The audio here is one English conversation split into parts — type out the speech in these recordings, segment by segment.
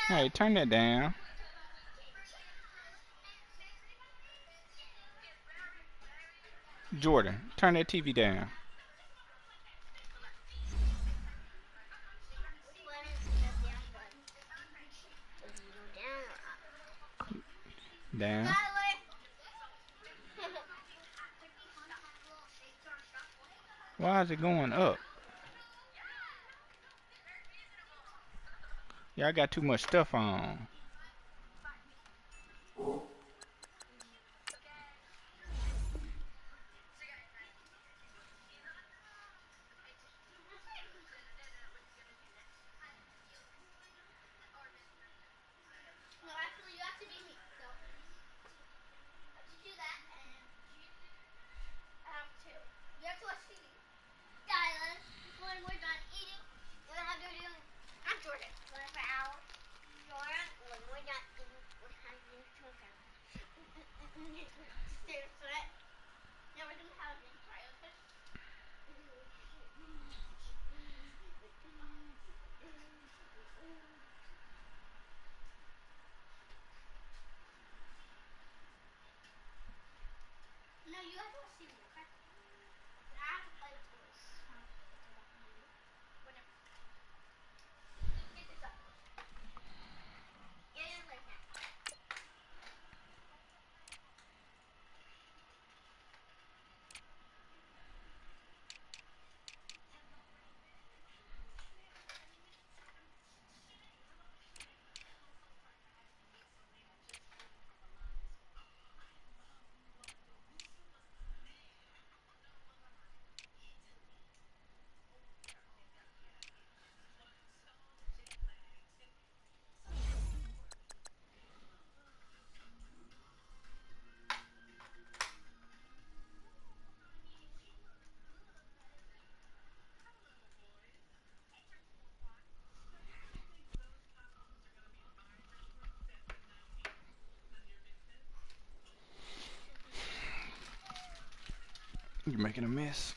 Hey, turn that down. Jordan, turn that TV down. Down. Why is it going up? Y'all got too much stuff on. You're making a mess.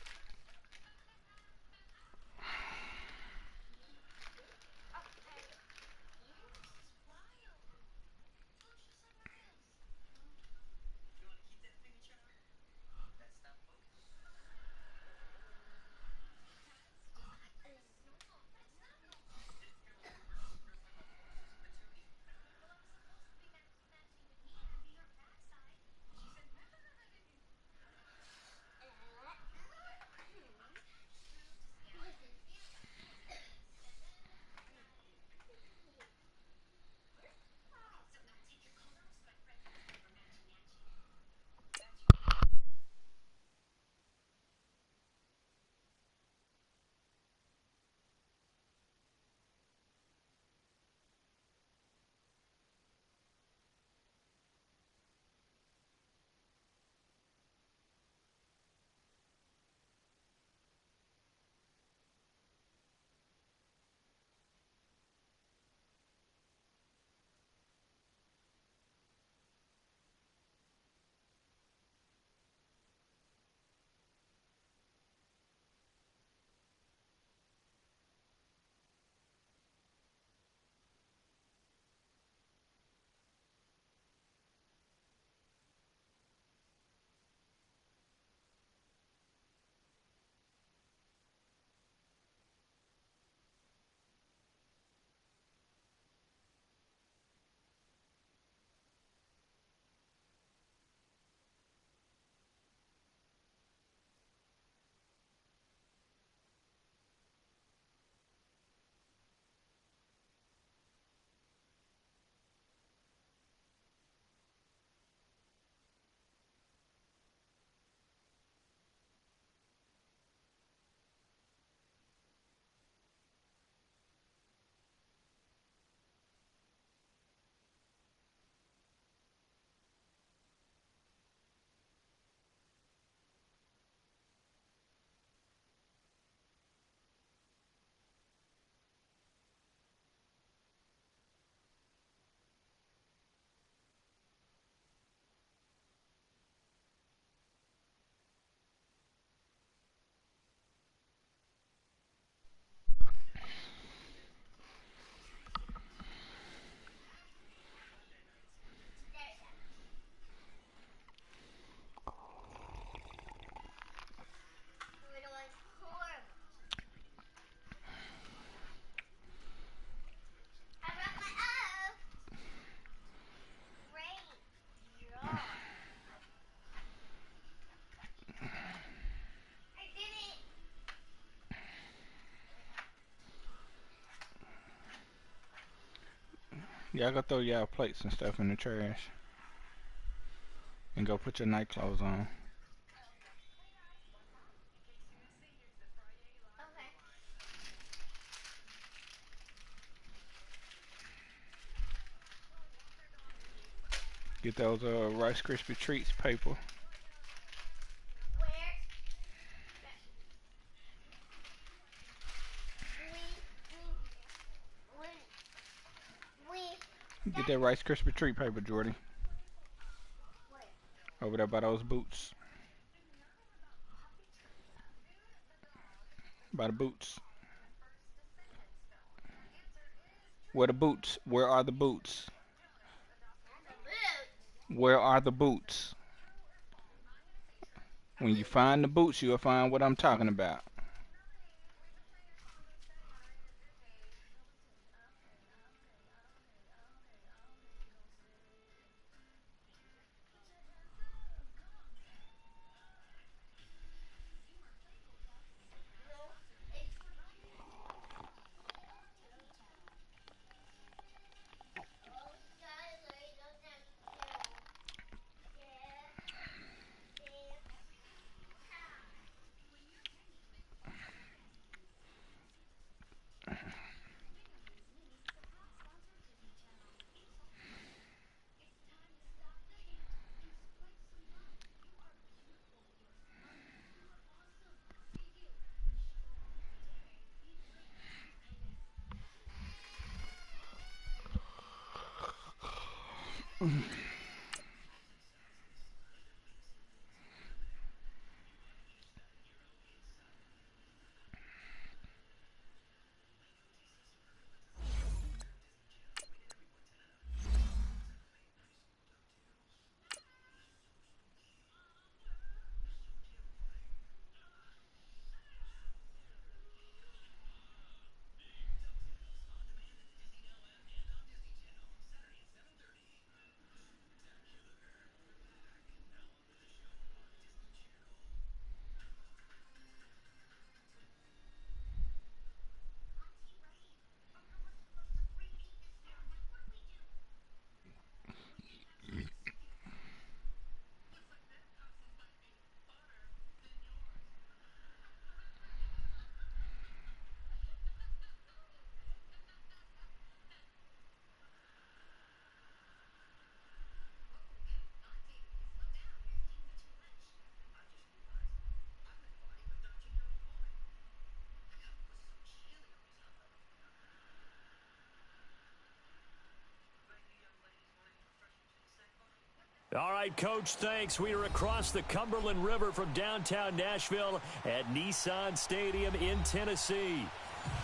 Y'all go throw y'all plates and stuff in the trash. And go put your night clothes on. Get those Rice Krispie treats paper. Get that Rice Krispie treat paper, Jordy. Over there by those boots. By the boots. Where the boots? Where are the boots? Where are the boots? When you find the boots, you'll find what I'm talking about. All right, Coach, thanks. We are across the Cumberland River from downtown Nashville at Nissan Stadium in Tennessee.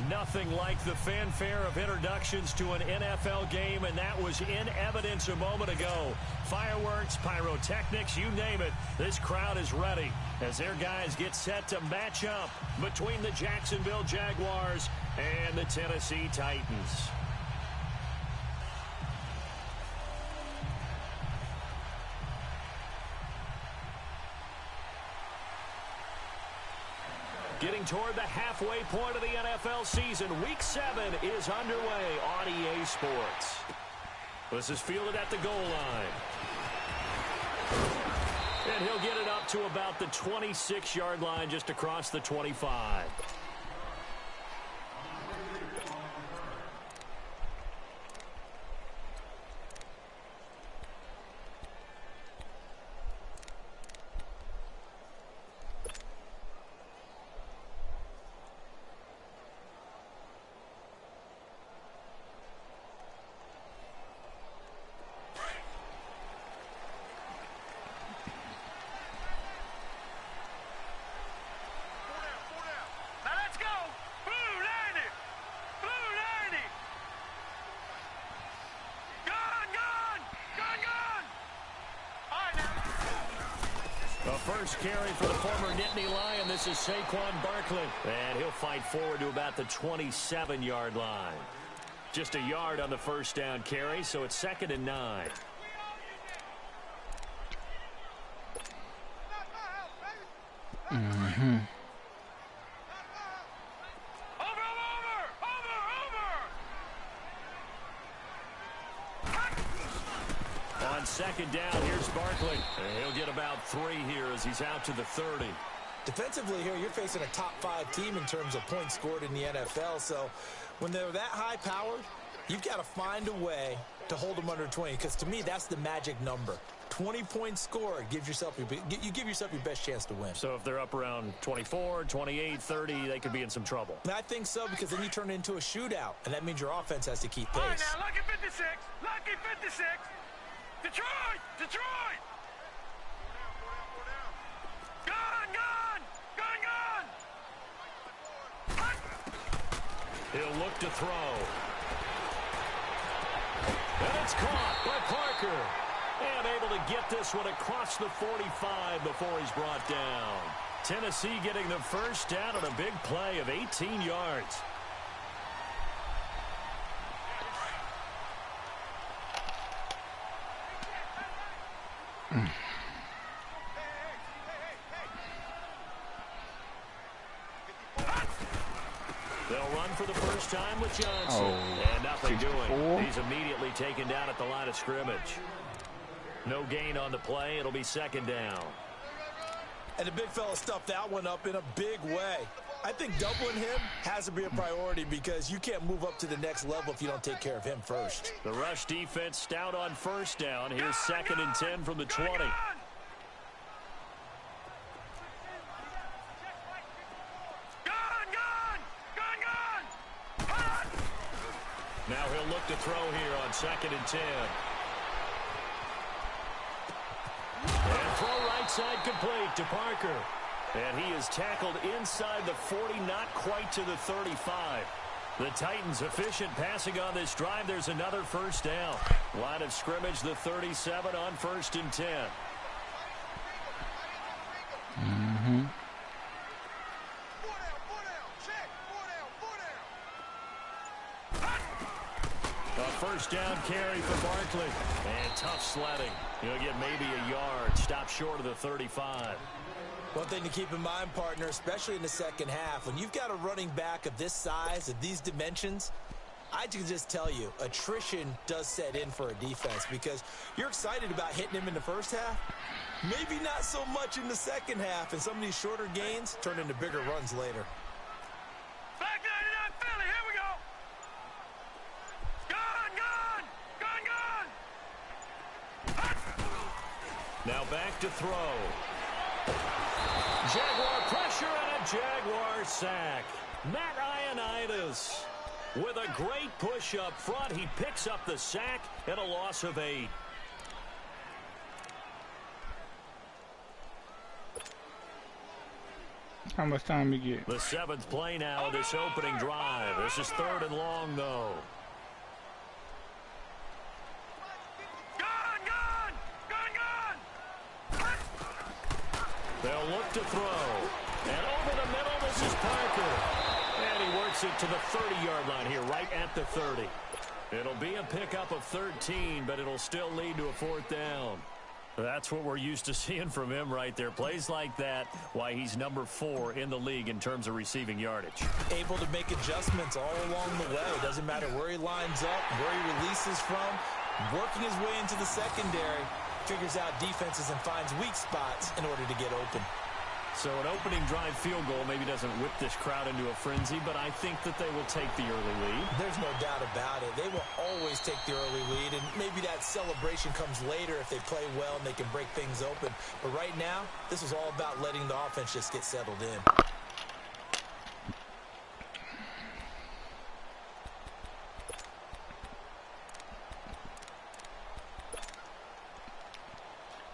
Nothing like the fanfare of introductions to an NFL game, and that was in evidence a moment ago. Fireworks, pyrotechnics, you name it. This crowd is ready as their guys get set to match up between the Jacksonville Jaguars and the Tennessee Titans. Getting toward the halfway point of the NFL season, Week 7 is underway on EA Sports. This is fielded at the goal line. And he'll get it up to about the 26-yard line, just across the 25. First carry for the former Nittany Lion. This is Saquon Barkley. And he'll fight forward to about the 27-yard line. Just a yard on the first down carry, so it's 2nd and 9. Mm-hmm. on second down. Here's Barkley. He'll get about 3 here as he's out to the 30. Defensively here, you're facing a top 5 team in terms of points scored in the NFL. So when they're that high-powered, you've got to find a way to hold them under 20. Because to me, that's the magic number. 20 points scored, you give yourself your best chance to win. So if they're up around 24, 28, 30, they could be in some trouble. I think so, because then you turn it into a shootout, and that means your offense has to keep pace. All right, now, lucky 56, lucky 56. Detroit, Detroit. Gun, gun, gun, gun. He'll look to throw. And it's caught by Parker. And able to get this one across the 45 before he's brought down. Tennessee getting the first down on a big play of 18 yards. They'll run for the first time with Johnson. And nothing doing. He's immediately taken down at the line of scrimmage. No gain on the play. It'll be second down. And the big fella stuffed that one up in a big way. I think doubling him has to be a priority because you can't move up to the next level if you don't take care of him first. The rush defense stout on first down. Here's second and 10 from the 20. Now he'll look to throw here on second and 10. And throw right side complete to Parker. And he is tackled inside the 40, not quite to the 35. The Titans efficient passing on this drive. There's another first down. Line of scrimmage, the 37 on first and 10. First down carry for Barkley. And tough sledding. He'll get maybe a yard. Stop short of the 35. One thing to keep in mind, partner, especially in the second half, when you've got a running back of this size, of these dimensions, I can just tell you, attrition does set in for a defense because you're excited about hitting him in the first half. Maybe not so much in the second half, and some of these shorter gains turn into bigger runs later. Back 99 Philly, here we go. Now back to throw. Jaguar pressure and a Jaguar sack. Matt Ioannidis with a great push up front. He picks up the sack and a loss of 8. How much time you get? The 7th play now of this opening drive. This is 3rd and long, though. They'll look to throw. And over the middle, this is Parker. And he works it to the 30-yard line here, right at the 30. It'll be a pickup of 13, but it'll still lead to a 4th down. That's what we're used to seeing from him right there. Plays like that, why he's number 4 in the league in terms of receiving yardage. Able to make adjustments all along the way. Doesn't matter where he lines up, where he releases from. Working his way into the secondary. Figures out defenses and finds weak spots in order to get open. So an opening drive field goal maybe doesn't whip this crowd into a frenzy, but I think that they will take the early lead. There's no doubt about it. They will always take the early lead, and maybe that celebration comes later if they play well and they can break things open. But right now, this is all about letting the offense just get settled in.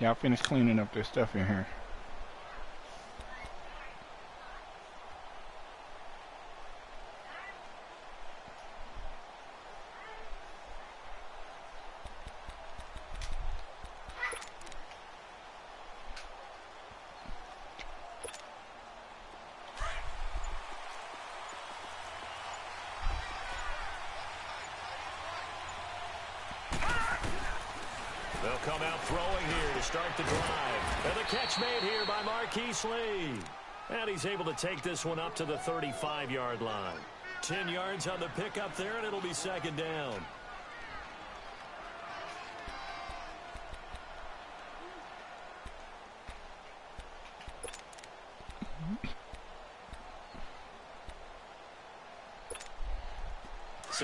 Y'all finished cleaning up this stuff in here. They'll come out throwing here to start the drive. And the catch made here by Marquise Lee. And he's able to take this one up to the 35-yard line. 10 yards on the pickup there, and it'll be second down.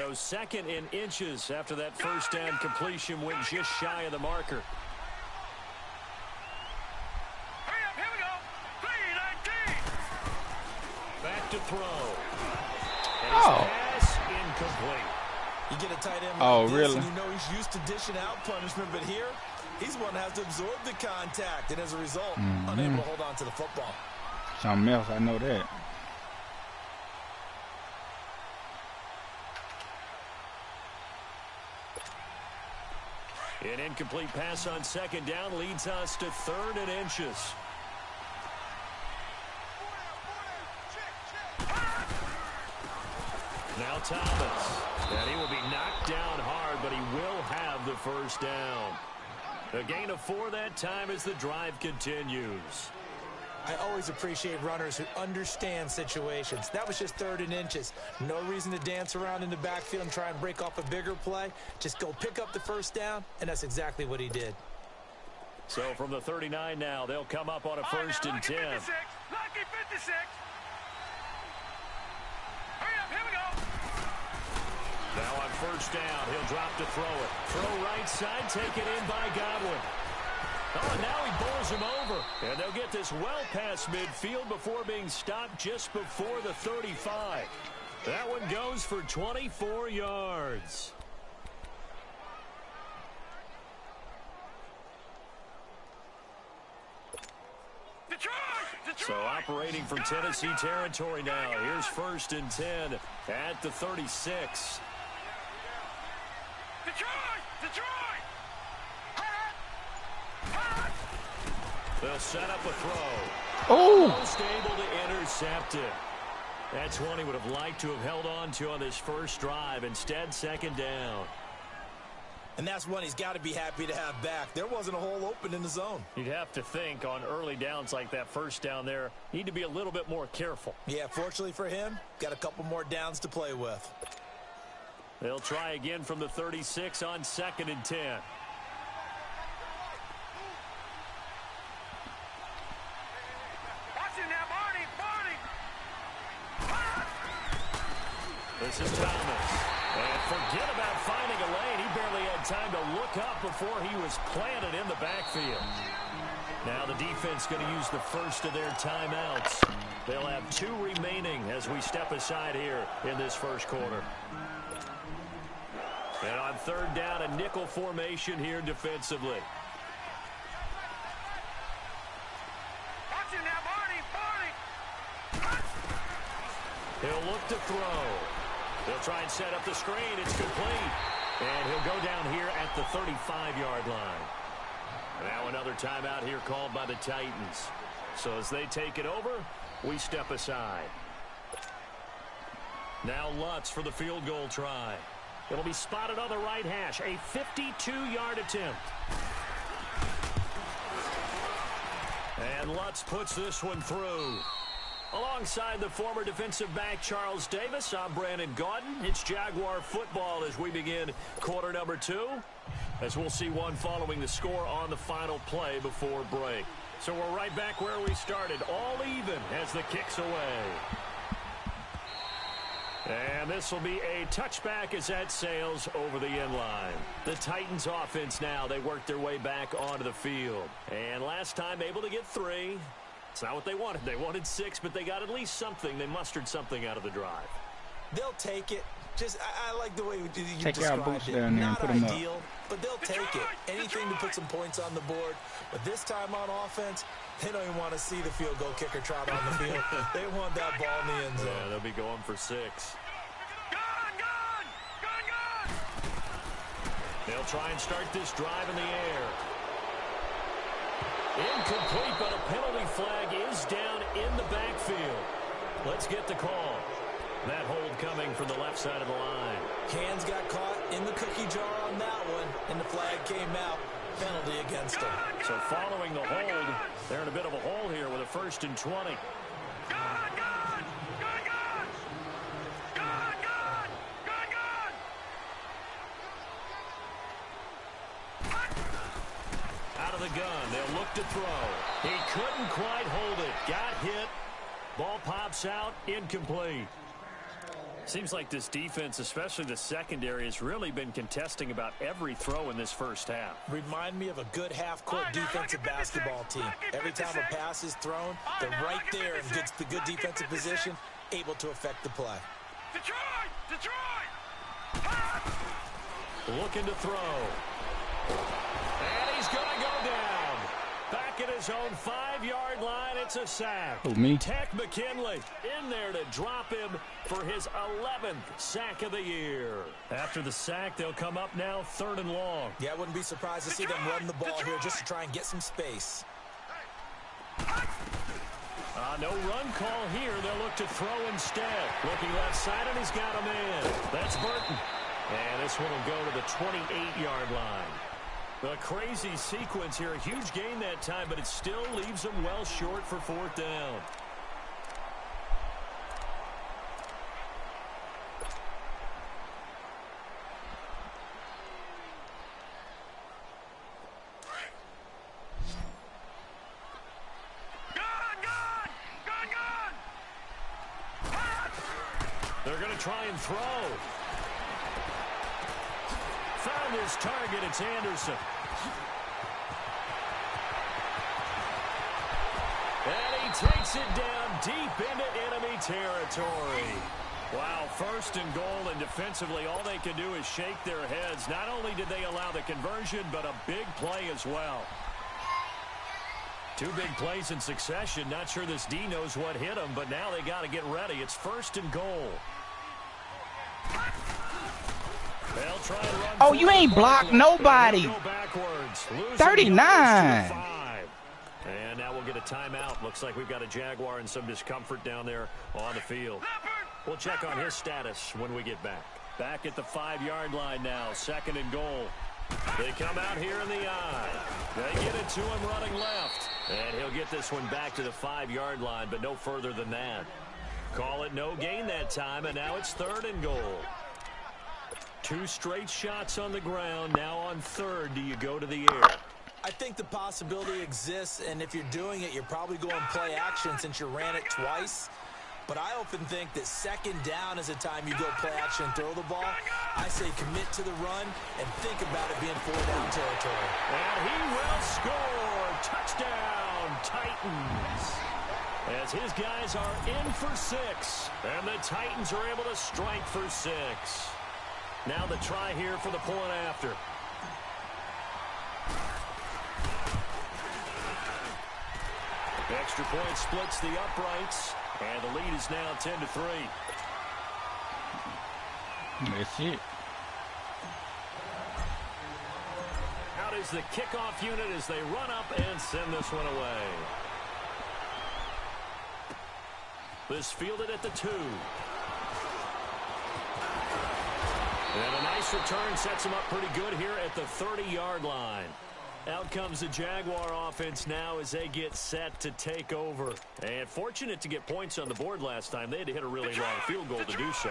So 2nd and inches after that first down completion went just shy of the marker. Hurry up, here we go. 3:19. Back to throw. And his pass incomplete. You get a tight end Oh, like this, really? and you know he's used to dishing out punishment, but here, he's one that has to absorb the contact, and as a result, unable to hold on to the football. Something else, I know that. An incomplete pass on 2nd down leads us to 3rd and inches. Now Thomas. And he will be knocked down hard, but he will have the first down. A gain of 4 that time as the drive continues. I always appreciate runners who understand situations. That was just 3rd and inches. No reason to dance around in the backfield and try and break off a bigger play. Just go pick up the first down, and that's exactly what he did. So from the 39 now, they'll come up on a 1st and 10. Lucky 56. Lucky 56. Hurry up, here we go. Now on 1st down, he'll drop to throw it. Throw right side, taken in by Godwin. Oh, and now he bowls him over. And they'll get this well past midfield before being stopped just before the 35. That one goes for 24 yards. So operating from Tennessee territory now. Here's 1st and 10 at the 36. Detroit! They'll set up a throw. Oh! Almost able to intercept it. That's one he would have liked to have held on to on this first drive. Instead, 2nd down. And that's one he's got to be happy to have back. There wasn't a hole open in the zone. You'd have to think on early downs like that first down there, need to be a little bit more careful. Yeah, fortunately for him, got a couple more downs to play with. They'll try again from the 36 on 2nd and 10. Watch it now, Barney! This is Thomas. And forget about finding a lane. He barely had time to look up before he was planted in the backfield. Now the defense going to use the first of their timeouts. They'll have 2 remaining as we step aside here in this first quarter. And on 3rd down, a nickel formation here defensively. Watch it now, Barney! He'll look to throw. They'll try and set up the screen. It's complete. And he'll go down here at the 35-yard line. Now another timeout here called by the Titans. So as they take it over, we step aside. Now Lutz for the field goal try. It'll be spotted on the right hash. A 52-yard attempt. And Lutz puts this one through. Alongside the former defensive back Charles Davis, I'm Brandon Gaudin. It's Jaguar football as we begin quarter number 2. As we'll see one following the score on the final play before break. So we're right back where we started, all even as the kick's away. And this will be a touchback as that sails over the end line. The Titans offense now, they work their way back onto the field. And last time able to get 3. It's not what they wanted. They wanted 6, but they got at least something. They mustered something out of the drive. They'll take it. Just, I like the way you Take described our boots it. down there and Not put them up. ideal, but they'll take it. Anything to put some points on the board. But this time on offense, they don't even want to see the field goal kicker trot on the field. They want that ball in the end zone. Yeah, they'll be going for 6. Gun! They'll try and start this drive in the air. Incomplete, but a penalty flag is down in the backfield. Let's get the call. That hold coming from the left side of the line. Hands got caught in the cookie jar on that one, and the flag came out. Penalty against them. So following the hold, they're in a bit of a hole here with a 1st and 20. Out of the gun, they'll look to throw. He couldn't quite hold it. Got hit. Ball pops out, incomplete. Seems like this defense, especially the secondary, has really been contesting about every throw in this first half. Remind me of a good half-court defensive basketball team. Every time a pass is thrown, they're right there in the good defensive position, able to affect the play. Detroit! Looking to throw. And he's going to go down. Back at his own 5-yard line, it's a sack. Who, me? Tech McKinley in there to drop him for his 11th sack of the year. After the sack, they'll come up now 3rd and long. Yeah, I wouldn't be surprised to see them run the ball here just to try and get some space. No run call here. They'll look to throw instead. Looking left side, and he's got a man. That's Burton. And this one will go to the 28-yard line. A crazy sequence here. A huge gain that time, but it still leaves them well short for 4th down. They're going to try and throw. Found his target. It's Anderson. And he takes it down deep into enemy territory. Wow, 1st and goal, and defensively all they can do is shake their heads. Not only did they allow the conversion, but a big play as well. 2 big plays in succession. Not sure this D knows what hit him, but now they got to get ready. It's 1st and goal. They'll try and run. Oh, you ain't blocked nobody. Go backwards. 39. And now we'll get a timeout. Looks like we've got a Jaguar in some discomfort down there on the field. We'll check on his status when we get back. Back at the 5-yard line now. 2nd and goal. They come out here in the eye. They get it to him running left. And he'll get this one back to the 5-yard line, but no further than that. Call it no gain that time, and now it's 3rd and goal. 2 straight shots on the ground. Now on 3rd, do you go to the air? I think the possibility exists, and if you're doing it, you're probably going play action since you ran it twice. But I often think that 2nd down is a time you go play action and throw the ball. I say commit to the run and think about it being 4-down territory. And he will score. Touchdown, Titans. As his guys are in for 6. And the Titans are able to strike for 6. Now the try here for the point after. Extra point splits the uprights. And the lead is now 10-3. That's it. Out is the kickoff unit as they run up and send this one away. This fielded at the 2. And a nice return sets him up pretty good here at the 30-yard line. Out comes the Jaguar offense now as they get set to take over. And fortunate to get points on the board last time. They had to hit a really long field goal to do so.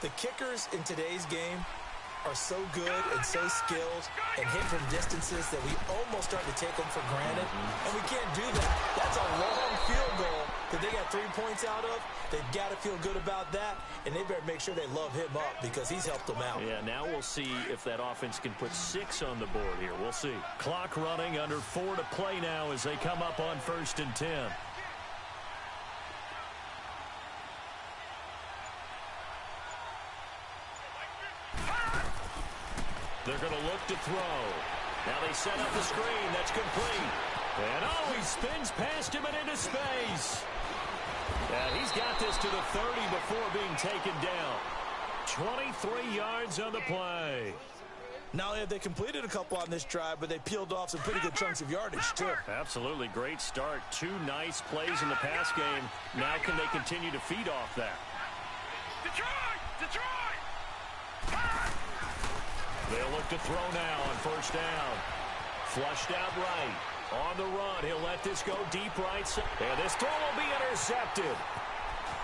The kickers in today's game are so good and so skilled and hit from distances that we almost start to take them for granted. And we can't do that. That's a long field goal that they got 3 points out of. They've got to feel good about that, and they better make sure they love him up because he's helped them out. Yeah, now we'll see if that offense can put 6 on the board here. We'll see. Clock running, under 4 to play now as they come up on 1st and 10. They're going to look to throw. Now they set up the screen. That's complete. And oh, he spins past him and into space. And he's got this to the 30 before being taken down. 23 yards on the play. Not only have they completed a couple on this drive, but they peeled off some pretty good chunks of yardage, too. Absolutely. Great start. 2 nice plays in the pass game. Now can they continue to feed off that? Detroit! They'll look to throw now on 1st down. Flushed out right. On the run, he'll let this go deep right side. And this throw will be intercepted.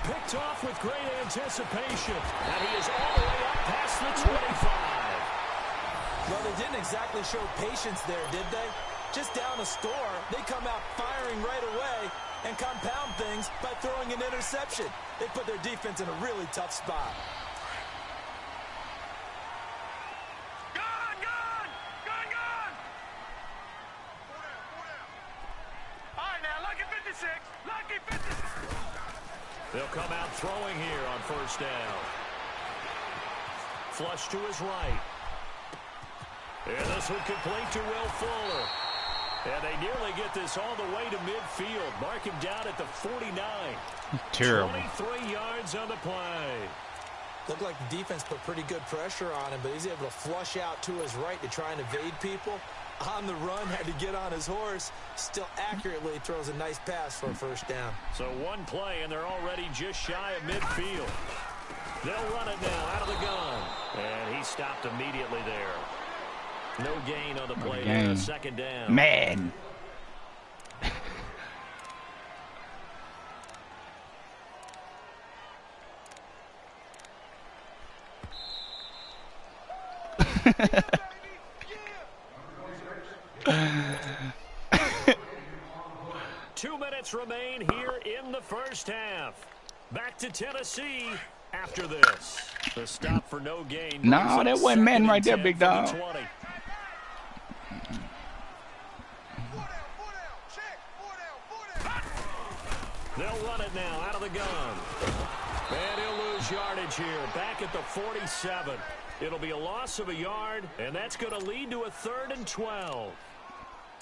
Picked off with great anticipation. And he is all the way up past the 25. Well, they didn't exactly show patience there, did they? Just down a score, they come out firing right away, and compound things by throwing an interception. They put their defense in a really tough spot. Gone, gone, gone, gone. All right, now, lucky 56, lucky 56. They'll come out throwing here on first down. Flush to his right. And this one complete to Will Fuller. And they nearly get this all the way to midfield. Mark him down at the 49. Terrible. 23 yards on the play. Looked like the defense put pretty good pressure on him, but he's able to flush out to his right to try and evade people. On the run, had to get on his horse. Still accurately throws a nice pass for a first down. So one play, and they're already just shy of midfield. They'll run it now out of the gun. And he stopped immediately there. No gain on the play there, second down. Man. Two minutes remain here in the first half. Back to Tennessee after this. The stop for no gain. No, that wasn't man right there, big dog. They'll run it now out of the gun. And he'll lose yardage here. Back at the 47. It'll be a loss of a yard, and that's going to lead to a 3rd and 12.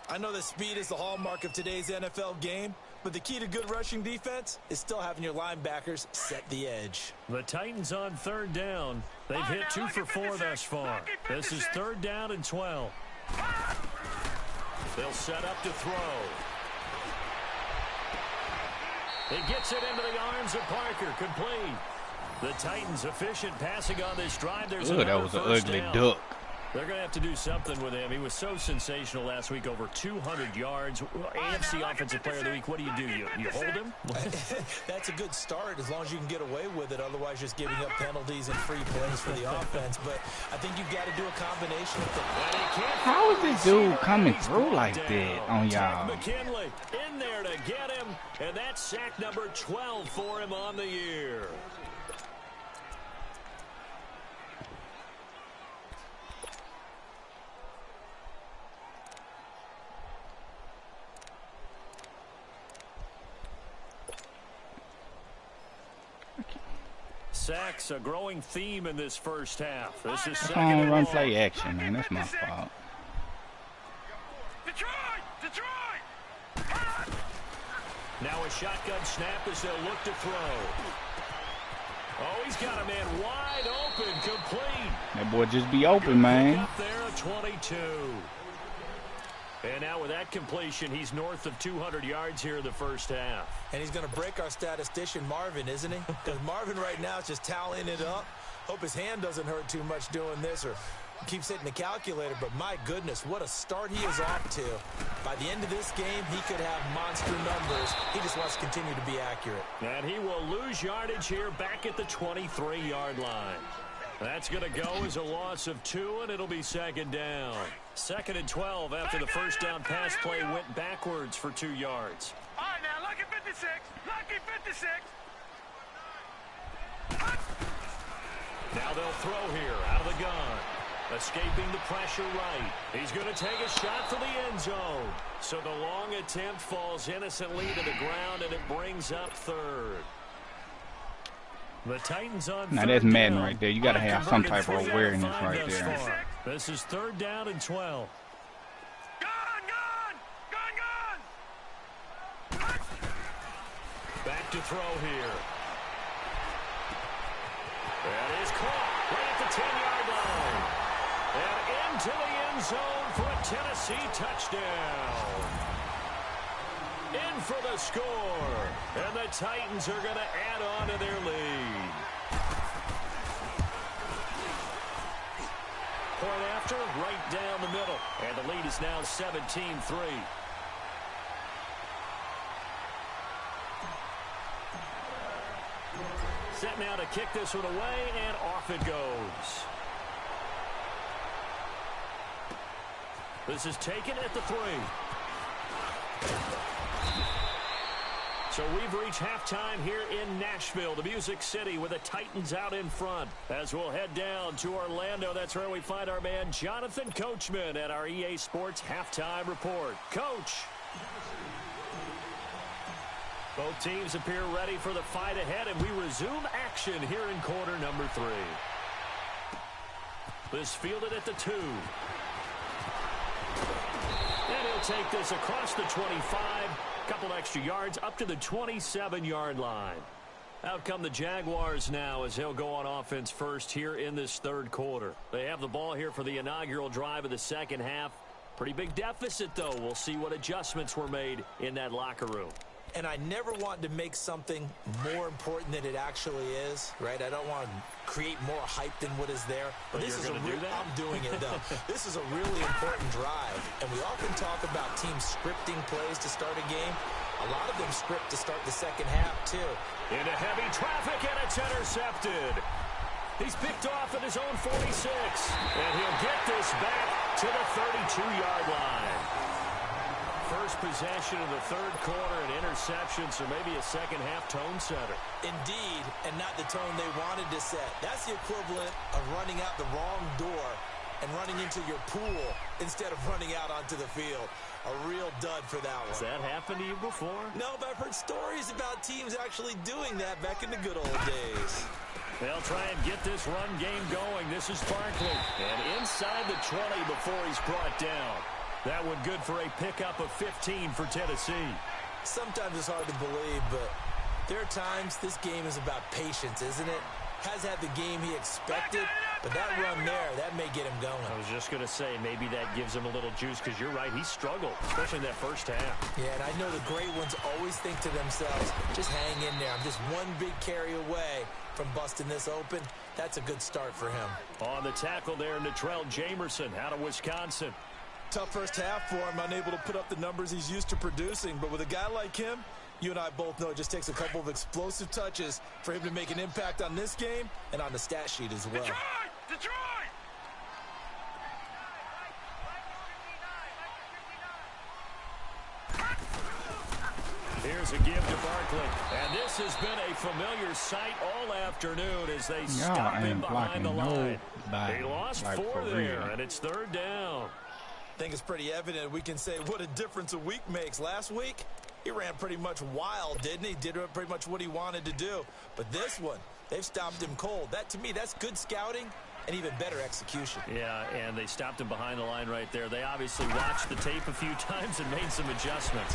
I know that speed is the hallmark of today's NFL game, but the key to good rushing defense is still having your linebackers set the edge. The Titans on 3rd down. They've hit 2 for 4 thus far. This is 3rd down and 12. They'll set up to throw. He gets it into the arms of Parker, complete. The Titans efficient passing on this drive. There's Ooh, that was an ugly duck. They're going to have to do something with him. He was so sensational last week, over 200 yards. AFC Offensive Player of the Week, what do? You hold him? That's a good start as long as you can get away with it. Otherwise, just giving up penalties and free plays for the offense. But I think you've got to do a combination of things. How is this dude coming through like that on y'all? McKinley in there to get him, and that's sack number 12 for him on the year. Sacks, a growing theme in this first half. This is second and run long. play action, man. That's my fault. Detroit! Now a shotgun snap as they'll look to throw. Oh, he's got a man wide open, complete. That boy just be open, man. Up there at 22. And now with that completion, he's north of 200 yards here in the first half. And he's going to break our statistician Marvin, isn't he? Because Marvin right now is just tallying it up. Hope his hand doesn't hurt too much doing this or keeps hitting the calculator. But my goodness, what a start he is off to. By the end of this game, he could have monster numbers. He just wants to continue to be accurate. And he will lose yardage here back at the 23-yard line. That's going to go as a loss of 2, and it'll be second down. 2nd and 12 after the first down pass play went backwards for 2 yards. All right, now, lucky 56, lucky 56. Now they'll throw here out of the gun. Escaping the pressure right. He's going to take a shot for the end zone. So the long attempt falls innocently to the ground, and it brings up 3rd. The Titans on Now 3rd that's Madden down. right there. You got to have some type of awareness right thus there. far. This is 3rd down and 12. Gone! Back to throw here. That is caught right at the 10-yard line. And into the end zone for a Tennessee touchdown. In for the score. And the Titans are going to add on to their lead. Point after, right down the middle. And the lead is now 17-3. Set now to kick this one away, and off it goes. This is taken at the 3. So we've reached halftime here in Nashville, the Music City, with the Titans out in front. As we'll head down to Orlando, that's where we find our man Jonathan Coachman at our EA Sports Halftime Report. Coach. Both teams appear ready for the fight ahead, and we resume action here in quarter number 3. This fielded at the 2. And he'll take this across the 25. Couple extra yards up to the 27-yard line. Out come the Jaguars now as they'll go on offense first here in this third quarter. They have the ball here for the inaugural drive of the second half. Pretty big deficit, though. We'll see what adjustments were made in that locker room. And I never want to make something more important than it actually is, right? I don't want to create more hype than what is there. But this is I'm doing it, though. This is a really important drive. And we often talk about teams scripting plays to start a game. A lot of them script to start the second half, too. Into heavy traffic, and it's intercepted. He's picked off at his own 46. And he'll get this back to the 32-yard line. First possession of the third quarter, an interception, so maybe a second-half tone setter. Indeed, and not the tone they wanted to set. That's the equivalent of running out the wrong door and running into your pool instead of running out onto the field. A real dud for that one. Has that happened to you before? No, but I've heard stories about teams actually doing that back in the good old days. They'll try and get this run game going. This is Barkley. And inside the 20 before he's brought down. That one good for a pickup of 15 for Tennessee. Sometimes it's hard to believe, but there are times this game is about patience, isn't it? Has had the game he expected, but that run there, that may get him going. I was just going to say, maybe that gives him a little juice, because you're right, he struggled, especially in that first half. Yeah, and I know the great ones always think to themselves, just hang in there. I'm just one big carry away from busting this open. That's a good start for him. On the tackle there, Natrell Jamerson out of Wisconsin. Tough first half for him, unable to put up the numbers he's used to producing. But with a guy like him, you and I both know it just takes a couple of explosive touches for him to make an impact on this game and on the stat sheet as well. Detroit! Here's a give to Barkley. And this has been a familiar sight all afternoon as they stop him behind the line. They lost 4 there, and it's third down. I think it's pretty evident we can say what a difference a week makes. Last week, he ran pretty much wild, didn't he? Did pretty much what he wanted to do. But this one, they've stopped him cold. That, to me, that's good scouting and even better execution. Yeah, and they stopped him behind the line right there. They obviously watched the tape a few times and made some adjustments.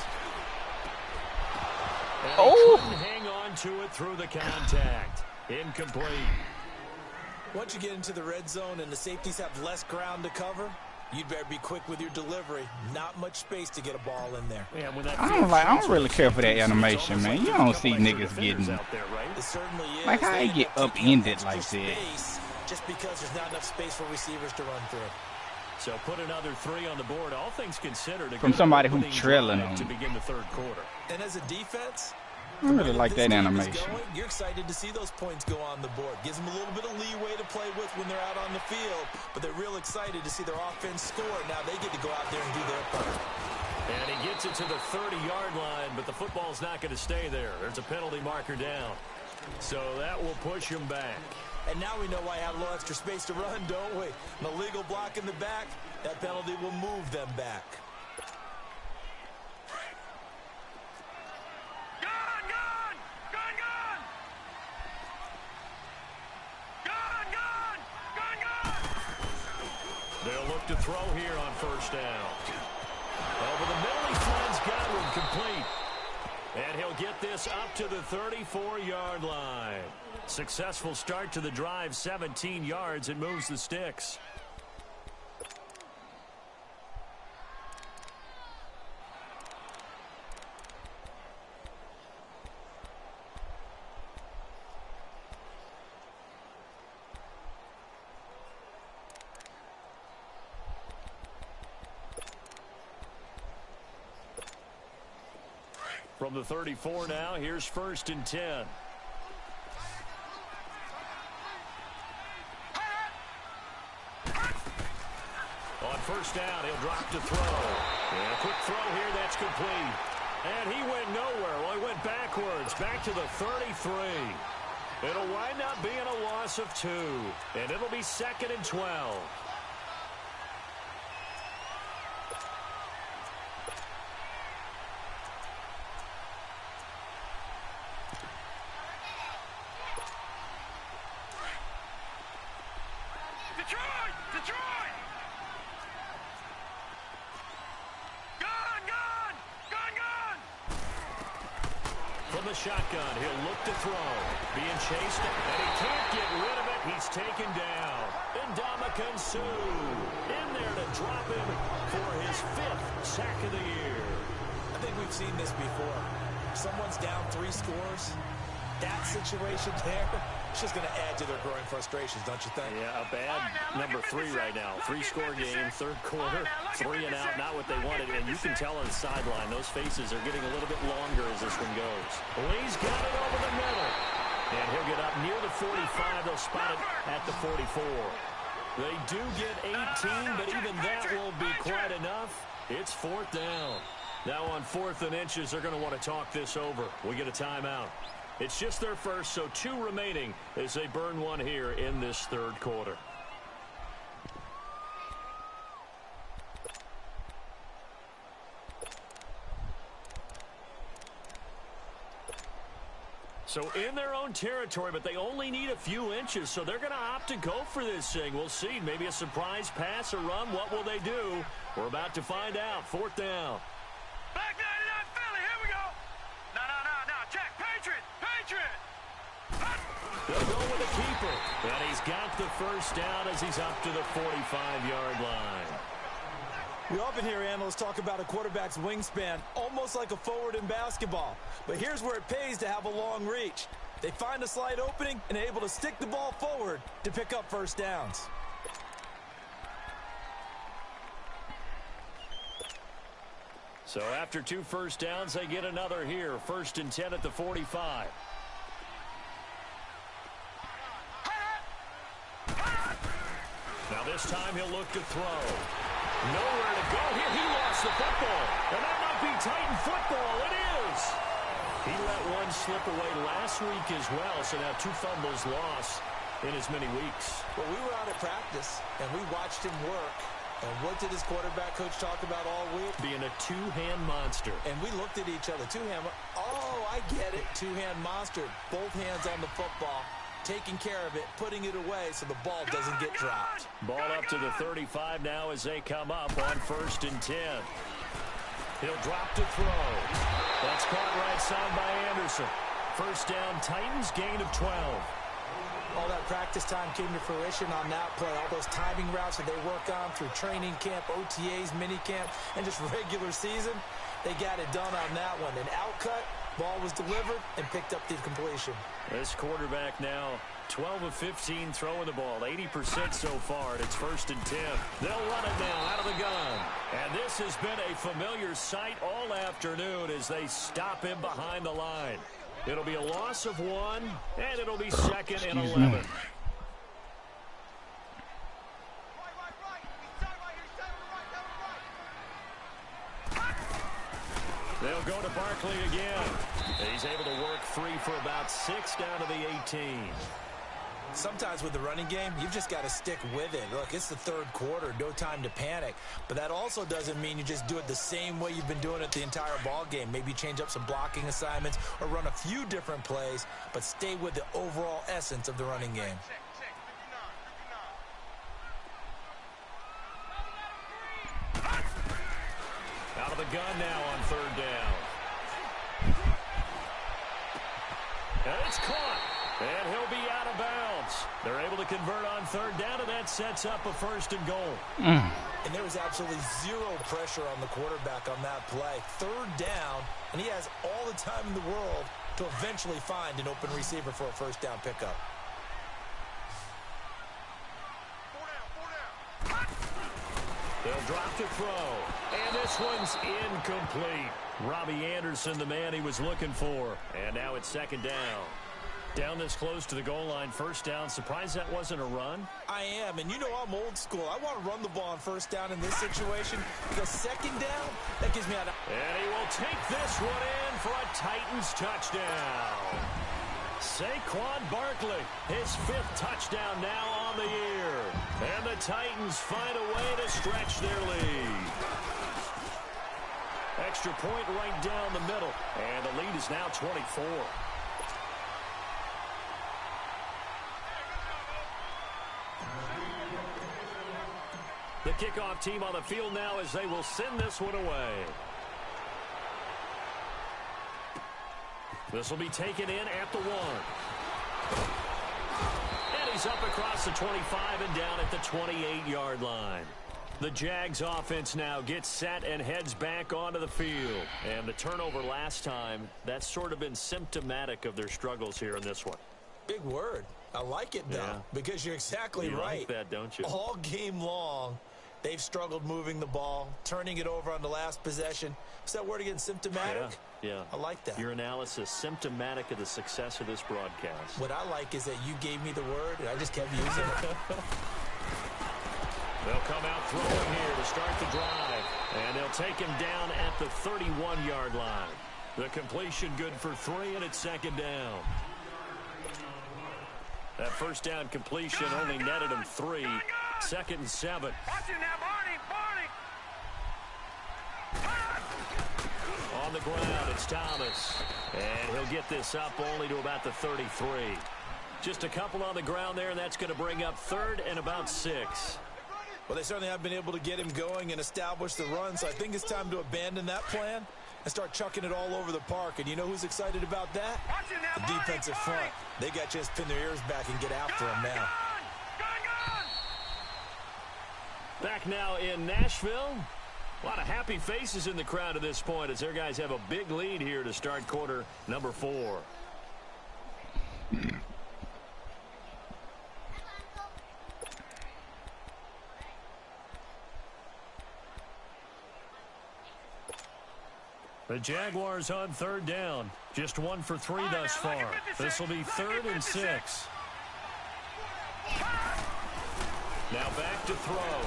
And he couldn't hang on to it through the contact. Incomplete. Once you get into the red zone and the safeties have less ground to cover, you'd better be quick with your delivery. Not much space to get a ball in there. Yeah, I don't really care for that animation, man. You don't see niggas getting It certainly is. like how they get upended like that. Just because there's not enough space for receivers to run through. So put another 3 on the board. All things considered, from somebody who's trailing them to begin the third quarter. And as a defense, I really like that animation. You're excited to see those points go on the board. Gives them a little bit of leeway to play with when they're out on the field, but they're real excited to see their offense score. Now they get to go out there and do their part. And he gets it to the 30-yard line, but the football's not going to stay there. There's a penalty marker down. So that will push him back. And now we know why I have a little extra space to run, don't we? An illegal block in the back, that penalty will move them back. They'll look to throw here on first down. Over the middle, he finds Godwin complete. And he'll get this up to the 34-yard line. Successful start to the drive, 17 yards, and moves the sticks. From the 34 now, here's 1st and 10. On first down, he'll drop to throw. And a quick throw here, that's complete. And he went nowhere. Well, he went backwards, back to the 33. It'll wind up being a loss of 2, and it'll be 2nd and 12. Detroit! Detroit! Gun! Gun! Gun! Gun! From the shotgun, he'll look to throw. Being chased, and he can't get rid of it. He's taken down. Ndamukong Suh in there to drop him for his 5th sack of the year. I think we've seen this before. Someone's down 3 scores. That situation there, it's just going to add to their growing frustrations, don't you think? Yeah, a bad number 3 right now. 3-score game, 3rd quarter, 3 and out, not what they wanted. And you can tell on the sideline, those faces are getting a little bit longer as this one goes. Lee's got it over the middle. And he'll get up near the 45. They'll spot it at the 44. They do get 18, but even that won't be quite enough. It's 4th down. Now on 4th and inches, they're going to want to talk this over. We get a timeout. It's just their first, so 2 remaining as they burn one here in this 3rd quarter. So in their own territory, but they only need a few inches, so they're going to opt to go for this thing. We'll see. Maybe a surprise pass or run. What will they do? We're about to find out. 4th down. Back 99 Philly, here we go. No, check. Patriot. They'll go with the keeper. And he's got the first down as he's up to the 45-yard line. We often hear analysts talk about a quarterback's wingspan, almost like a forward in basketball. But here's where it pays to have a long reach. They find a slight opening and are able to stick the ball forward to pick up first downs. So after 2 first downs, they get another here. 1st and 10 at the 45. Now this time he'll look to throw. Nowhere to go here. He lost the football. And that might be Titan football. It is. He let one slip away last week as well. So now 2 fumbles lost in as many weeks. Well, we were out at practice, and we watched him work. And what did his quarterback coach talk about all week? Being a 2-hand monster. And we looked at each other. 2-hand. Oh, I get it. 2-hand monster. Both hands on the football. Taking care of it, putting it away so the ball doesn't get dropped. Ball up to the 35 now as they come up on 1st and 10. He'll drop to throw. That's caught right side by Anderson. First down, Titans, gain of 12. All that practice time came to fruition on that play. All those timing routes that they work on through training camp, OTAs, minicamp, and just regular season, they got it done on that one. An outcut, ball was delivered, and picked up the completion. This quarterback now 12 of 15 throwing the ball, 80% so far, and it's 1st and 10. They'll run it now out of the gun. And this has been a familiar sight all afternoon as they stop him behind the line. It'll be a loss of 1, and it'll be 2nd and 11. They'll go to Barkley again. He's able to work 3 for about 6 down to the 18. Sometimes with the running game, you've just got to stick with it. Look, it's the 3rd quarter, no time to panic. But that also doesn't mean you just do it the same way you've been doing it the entire ball game. Maybe change up some blocking assignments or run a few different plays, but stay with the overall essence of the running game. Out of the gun now on 3rd down. And it's caught. And he'll be out of bounds. They're able to convert on 3rd down, and that sets up a 1st and goal. And there was absolutely zero pressure on the quarterback on that play. 3rd down, and he has all the time in the world to eventually find an open receiver for a 1st down pickup. They'll drop to throw. And this one's incomplete. Robbie Anderson, the man he was looking for. And now it's 2nd down. Down this close to the goal line, first down. Surprised that wasn't a run? I am, and you know I'm old school. I want to run the ball on first down in this situation. The second down, that gives me an... And he will take this one in for a Titans touchdown. Saquon Barkley, his 5th touchdown now on the year. And the Titans find a way to stretch their lead. Extra point right down the middle. And the lead is now 24. The kickoff team on the field now as they will send this one away. This will be taken in at the 1. And he's up across the 25 and down at the 28-yard line. The Jags offense now gets set and heads back onto the field. And the turnover last time, that's sort of been symptomatic of their struggles here in this one. Big word. I like it, though, because you're exactly right. You like that, don't you? All game long, they've struggled moving the ball, turning it over on the last possession. Is that word again, symptomatic? Yeah. I like that. Your analysis, symptomatic of the success of this broadcast. What I like is that you gave me the word, and I just kept using it. They'll come out throwing here to start the drive. And they'll take him down at the 31-yard line. The completion good for 3, and it's second down. That first down completion only netted him 3. Second and 7. Watch it now, Barney. On the ground, it's Thomas. And he'll get this up only to about the 33. Just a couple on the ground there, and that's going to bring up 3rd and about 6. Well, they certainly have been able to get him going and establish the run, so I think it's time to abandon that plan and start chucking it all over the park. And you know who's excited about that? The defensive front. They got a chance to pin their ears back and get after him now. Back now in Nashville. A lot of happy faces in the crowd at this point as their guys have a big lead here to start quarter number 4. The Jaguars on 3rd down. Just 1 for 3 thus far. This will be 3rd and 6. Now back to throw.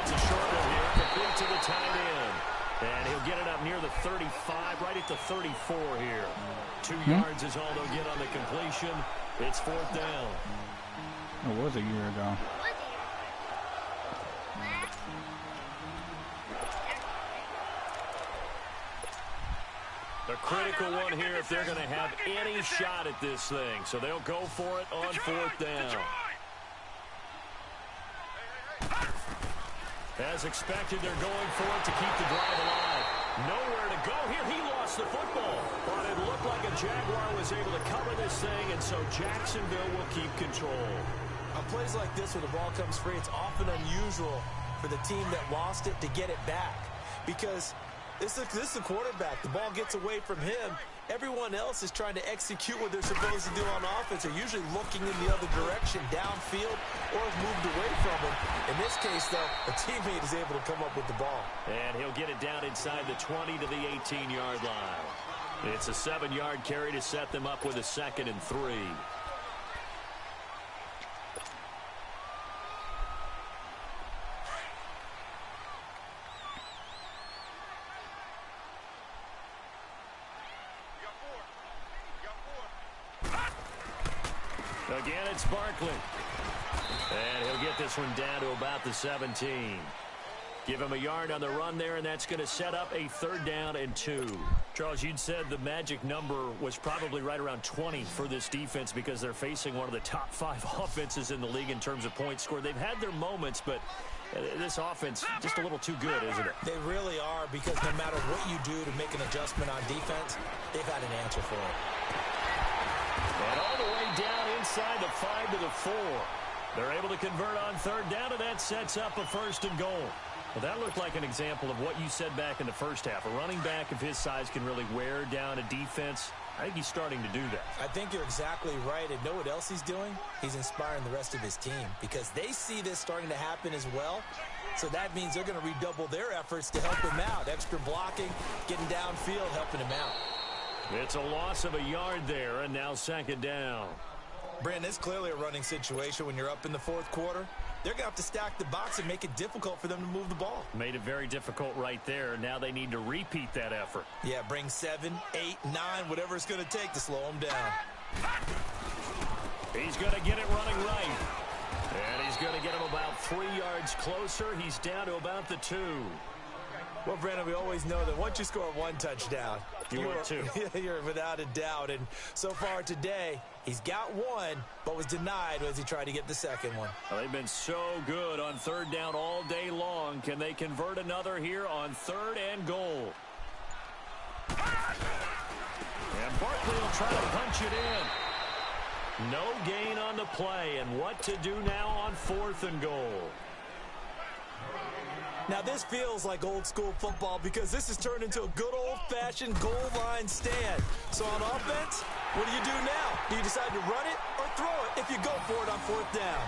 It's a short one here, complete to the tight end. And he'll get it up near the 35, right at the 34 here. 2 yards is all they'll get on the completion. It's 4th down. It was a year ago. The critical one here if they're going to have any shot at this thing. So they'll go for it on 4th down. As expected, they're going for it to keep the drive alive. Nowhere to go here. He lost the football. But it looked like a Jaguar was able to cover this thing, and so Jacksonville will keep control. On plays like this where the ball comes free, it's often unusual for the team that lost it to get it back. Because this is the quarterback. The ball gets away from him. Everyone else is trying to execute what they're supposed to do on offense. They're usually looking in the other direction, downfield, or have moved away from him. In this case, though, a teammate is able to come up with the ball. And he'll get it down inside the 20 to the 18-yard line. It's a 7-yard carry to set them up with a 2nd and 3. Again, it's Barkley. And he'll get this one down to about the 17. Give him a yard on the run there, and that's going to set up a 3rd down and 2. Charles, you'd said the magic number was probably right around 20 for this defense because they're facing one of the top 5 offenses in the league in terms of points scored. They've had their moments, but this offense just a little too good, isn't it? They really are, because no matter what you do to make an adjustment on defense, they've had an answer for it. And all the way down inside the 5 to the 4. They're able to convert on 3rd down, and that sets up a 1st and goal. Well, that looked like an example of what you said back in the first half. A running back of his size can really wear down a defense. I think he's starting to do that. I think you're exactly right. And know what else he's doing? He's inspiring the rest of his team because they see this starting to happen as well. So that means they're going to redouble their efforts to help him out. Extra blocking, getting downfield, helping him out. It's a loss of a yard there, and now second down. Brandon, it's clearly a running situation when you're up in the fourth quarter. They're going to have to stack the box and make it difficult for them to move the ball. Made it very difficult right there. Now they need to repeat that effort. Yeah, bring 7, 8, 9, whatever it's going to take to slow them down. He's going to get it running right. And he's going to get him about 3 yards closer. He's down to about the 2. Well, Brandon, we always know that once you score 1 touchdown, you're 2. You're without a doubt. And so far today, he's got 1, but was denied as he tried to get the second one. Well, they've been so good on third down all day long. Can they convert another here on 3rd and goal? And Barkley will try to punch it in. No gain on the play. And what to do now on 4th and goal? Now, this feels like old-school football because this has turned into a good old-fashioned goal line stand. So on offense, what do you do now? Do you decide to run it or throw it if you go for it on 4th down?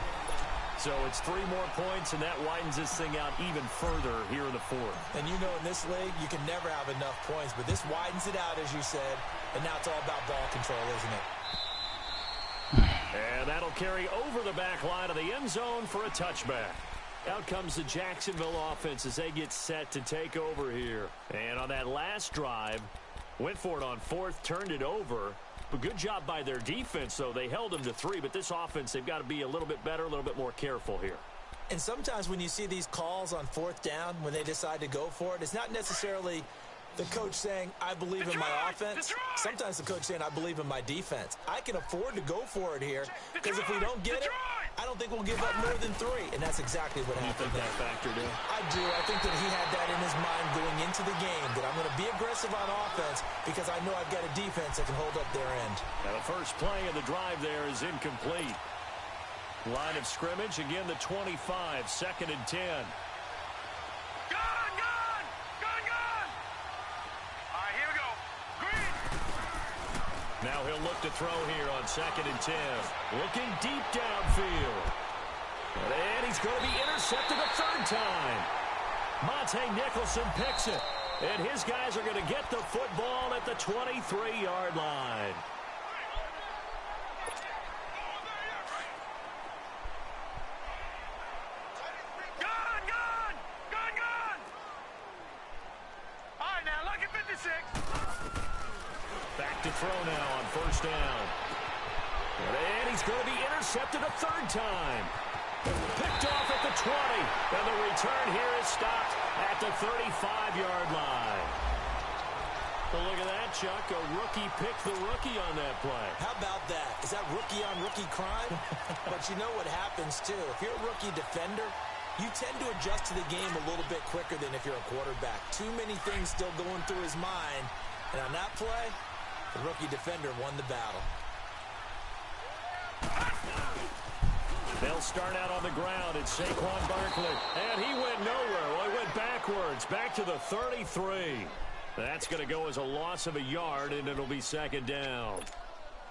So it's 3 more points, and that widens this thing out even further here in the 4th. And you know in this league, you can never have enough points, but this widens it out, as you said, and now it's all about ball control, isn't it? And that'll carry over the back line of the end zone for a touchback. Out comes the Jacksonville offense as they get set to take over here. And on that last drive, went for it on 4th, turned it over. But good job by their defense, though. They held them to 3, but this offense, they've got to be a little bit better, a little bit more careful here. And sometimes when you see these calls on 4th down, when they decide to go for it, it's not necessarily the coach saying, I believe in my offense. Sometimes the coach saying, I believe in my defense. I can afford to go for it here because if we don't get it, I don't think we'll give up more than 3. And that's exactly what happened. You think that factored in? I do. I think that he had that in his mind going into the game, that I'm going to be aggressive on offense because I know I've got a defense that can hold up their end. Now the first play of the drive there is incomplete. Line of scrimmage, again the 25, 2nd and 10. Now he'll look to throw here on 2nd and 10. Looking deep downfield. And he's going to be intercepted a 3rd time. Monte Nicholson picks it. And his guys are going to get the football at the 23-yard line. Back to throw now on 1st down. And he's going to be intercepted a 3rd time. Picked off at the 20. And the return here is stopped at the 35-yard line. Well, look at that, Chuck. A rookie picked the rookie on that play. How about that? Is that rookie-on-rookie crime? But you know what happens, too. If you're a rookie defender, you tend to adjust to the game a little bit quicker than if you're a quarterback. Too many things still going through his mind. And on that play, the rookie defender won the battle. They'll start out on the ground. It's Saquon Barkley. And he went nowhere. Well, he went backwards. Back to the 33. That's going to go as a loss of a yard, and it'll be 2nd down.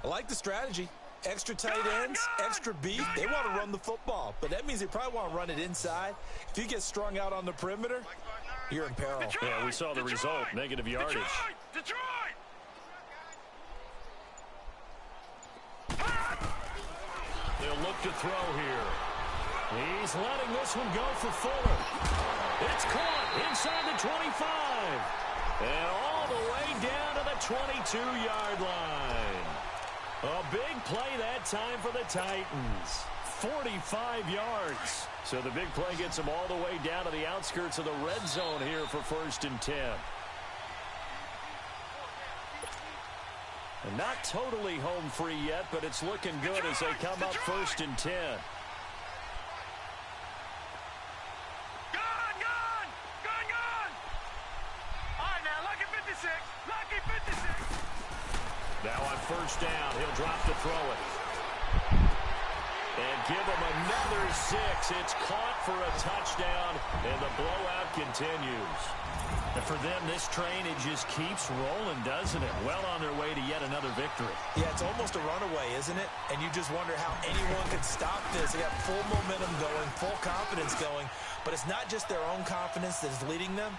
I like the strategy. Extra tight ends, extra beef. They want to run the football, but that means they probably want to run it inside. If you get strung out on the perimeter, you're in peril. Yeah, we saw the result. Negative yardage. Detroit! They'll look to throw here. He's letting this one go for Fuller. It's caught inside the 25. And all the way down to the 22-yard line. A big play that time for the Titans. 45 yards. So the big play gets them all the way down to the outskirts of the red zone here for 1st and 10. And not totally home free yet, but it's looking good as they come up 1st and 10. Now on 1st down, he'll drop to throw it. And give him another 6. It's caught for a touchdown, and the blowout continues. And for them, this train, it just keeps rolling, doesn't it? Well on their way to yet another victory. Yeah, it's almost a runaway, isn't it? And you just wonder how anyone could stop this. They got full momentum going, full confidence going. But it's not just their own confidence that is leading them.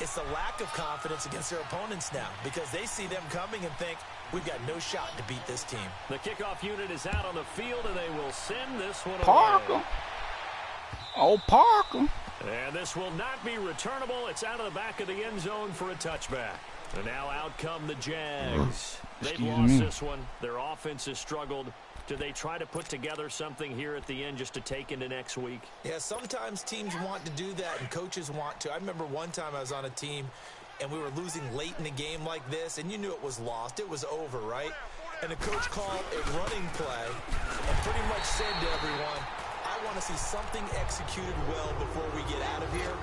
It's the lack of confidence against their opponents now because they see them coming and think, we've got no shot to beat this team. The kickoff unit is out on the field, and they will send this one Parker. away. Oh, Parker. And this will not be returnable. It's out of the back of the end zone for a touchback. And now out come the Jags. They've lost this one. Their offense has struggled. Do they try to put together something here at the end just to take into next week? Yeah, sometimes teams want to do that and coaches want to. I remember one time I was on a team and we were losing late in a game like this, and you knew it was lost. It was over, right? And the coach called a running play and pretty much said to everyone, I want to see something executed well before we get out of here.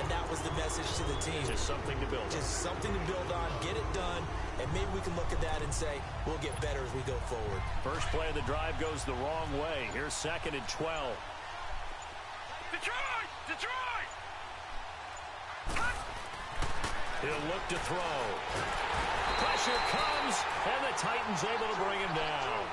And that was the message to the team. Just something to build on. Just something to build on, get it done, and maybe we can look at that and say, we'll get better as we go forward. First play of the drive goes the wrong way. Here's 2nd and 12. Detroit! Detroit! He'll look to throw. Pressure comes, and the Titans able to bring him down.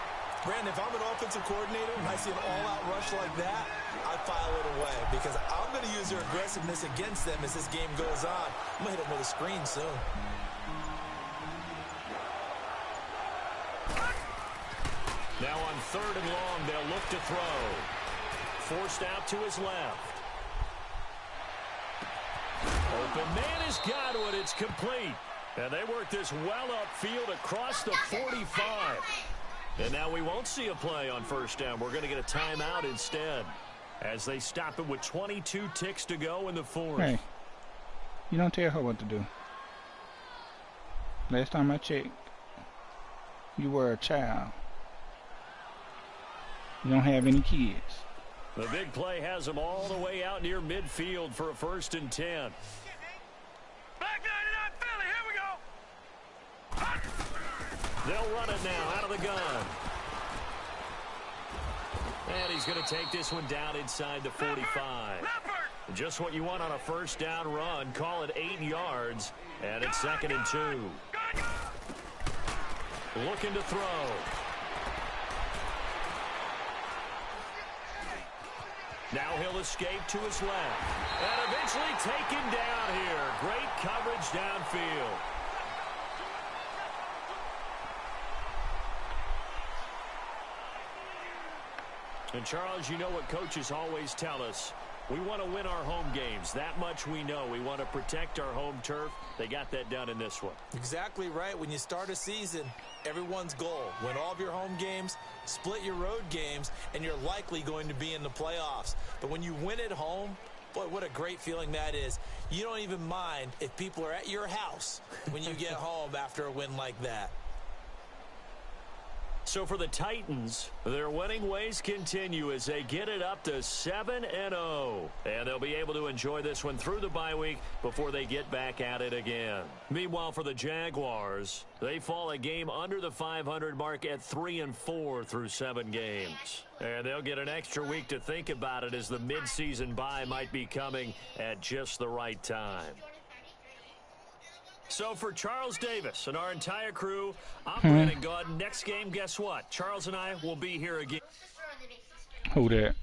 Brandon, if I'm an offensive coordinator and I see an all-out rush like that, I file it away because I'm going to use their aggressiveness against them as this game goes on. I'm going to hit them with a screen soon. Now on 3rd and long, they'll look to throw. Forced out to his left. Open man has got it. It's complete. And they work this well upfield across the 45. And now we won't see a play on 1st down. We're going to get a timeout instead as they stop it with 22 ticks to go in the 4th. Hey, you don't tell her what to do. Last time I checked, you were a child. You don't have any kids. The big play has them all the way out near midfield for a 1st and 10. Back 99 Philly, here we go! They'll run it now out of the gun. And he's going to take this one down inside the 45. Just what you want on a 1st down run. Call it 8 yards. And it's 2nd and 2. Looking to throw. Now he'll escape to his left. And eventually taken down here. Great coverage downfield. And, Charles, you know what coaches always tell us. We want to win our home games. That much we know. We want to protect our home turf. They got that done in this one. Exactly right. When you start a season, everyone's goal, win all of your home games, split your road games, and you're likely going to be in the playoffs. But when you win at home, boy, what a great feeling that is. You don't even mind if people are at your house when you get home after a win like that. So for the Titans, their winning ways continue as they get it up to 7-0. And they'll be able to enjoy this one through the bye week before they get back at it again. Meanwhile, for the Jaguars, they fall a game under the 500 mark at 3-4 through 7 games. And they'll get an extra week to think about it as the midseason bye might be coming at just the right time. So for Charles Davis and our entire crew, I'm Brandon Gordon. Next game, guess what? Charles and I will be here again. Who that?